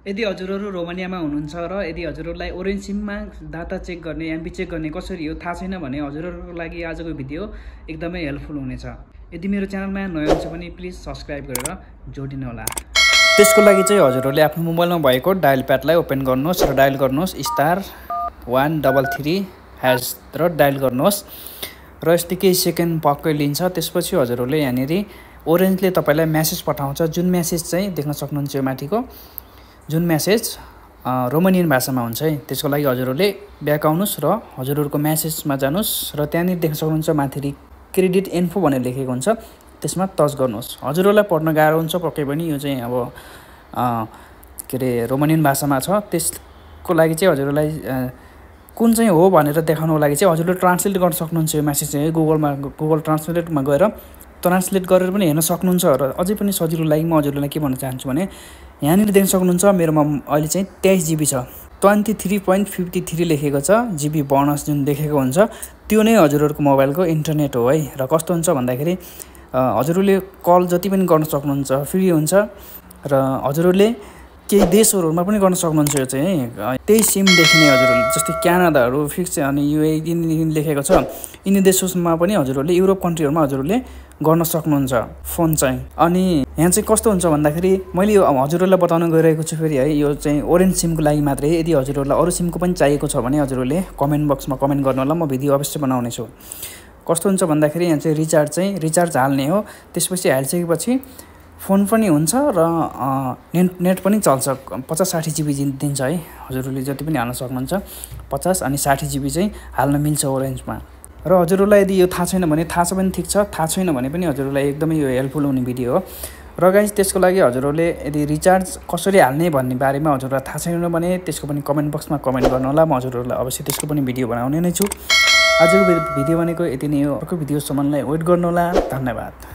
यदि हजुरहरू रोमानियामा हुनुहुन्छ र यदि हजुरहरूलाई ओरेन्ज सिममा डाटा चेक गर्ने एमबी चेक गर्ने कसरी हो थाहा छैन भने हजुरहरूको लागि आजको भिडियो एकदमै हेल्पफुल हुनेछ। यदि मेरो च्यानलमा नयाँ हुनुहुन्छ भने प्लिज सब्स्क्राइब गरेर जोडिनु होला। त्यसको लागि चाहिँ हजुरहरूले आफ्नो मोबाइलमा भएको डायल प्याडलाई ओपन गर्नुहोस् र डायल गर्नुहोस् *133# र डायल गर्नुहोस् र यस्तै केही सेकेन्ड पक्कै लिन्छ। त्यसपछि हजुरहरूले यहाँनिर ओरेन्जले तपाईलाई मेसेज पठाउँछ, जुन मेसेज चाहिँ देख्न सक्नुहुन्छ यो माथिको जुन मेसेज रोमानियन भाषामा हुन्छ है। त्यसको लागि हजुरहरूले ब्याक आउनुहोस् र हजुरहरूको मेसेजमा जानुहोस् र त्यहाँनिर देख्न सक्नुहुन्छ माथि क्रेडिट इन्फो भनेर लेखेको हुन्छ, त्यसमा टच गर्नुहोस्। हजुरहरूलाई पढ्न गाह्रो हुन्छ पक्कै पनि, यो चाहिँ अब के अरे रोमानियन भाषामा छ। त्यसको लागि चाहिँ हजुरहरूलाई कुन चाहिँ हो भनेर देखाउनको लागि चाहिँ हजुरले ट्रान्सलेट गर्न सक्नुहुन्छ। यो मेसेज चाहिँ गुगल ट्रान्सलेटमा गएर ट्रान्सलेट गरेर पनि हेर्न सक्नुहुन्छ। र अझै पनि सजिलो लागि म हजुरलाई के भन्न चाहन्छु भने यहाँनिर देख्न सक्नुहुन्छ मेरोमा अहिले चाहिँ 23 GB छ, 23.53 लेखेको छ GB बोनस जुन देखेको हुन्छ त्यो नै हजुरहरूको मोबाइलको इन्टरनेट हो है। र कस्तो हुन्छ भन्दाखेरि हजुरहरूले कल जति पनि गर्न सक्नुहुन्छ, फ्री हुन्छ र हजुरहरूले केही देशहरूमा पनि गर्न सक्नुहुन्छ। यो चाहिँ है त्यही सिमदेखि नै हजुरहरूले जस्तै क्यानाडाहरू फिक्स अनि युए लेखेको छ, यिनी देशमा पनि हजुरहरूले युरोप कन्ट्रीहरूमा हजुरहरूले गर्न सक्नुहुन्छ फोन चाहिँ। अनि यहाँ चाहिँ कस्तो हुन्छ भन्दाखेरि मैले यो हजुरहरूलाई बताउन गइरहेको छु फेरि है, यो चाहिँ ओरेन्ज सिमको लागि मात्रै। यदि हजुरहरूलाई अरू सिमको पनि चाहिएको छ भने हजुरहरूले कमेन्ट बक्समा कमेन्ट गर्नु होला, म भिडियो अवश्य बनाउने छु। कस्तो हुन्छ भन्दाखेरि यहाँ चाहिँ रिचार्ज हाल्ने हो, त्यसपछि हालिसकेपछि फोन पनि हुन्छ र नेट पनि चल्छ। 50-60 GB दिन्छ है, हजुरहरूले जति पनि हाल्न सक्नुहुन्छ। 50 अनि 60 GB चाहिँ हाल्न मिल्छ ओरेन्जमा। र हजुरहरूलाई यदि यो थाहा छैन भने थाहा छ भने ठिक छ, थाहा छैन भने पनि हजुरहरूलाई एकदमै यो हेल्पफुल हुने भिडियो हो। र गाइस त्यसको लागि हजुरहरूले यदि रिचार्ज कसरी हाल्ने भन्ने बारेमा हजुरहरूलाई थाहा छैन भने त्यसको पनि कमेन्ट बक्समा कमेन्ट गर्नु होला, म हजुरहरूलाई अवश्य त्यसको पनि भिडियो बनाउने नै छु। आजको भिडियो भनेको यति नै हो। अर्को भिडियोसम्मलाई वेट गर्नु होला। धन्यवाद।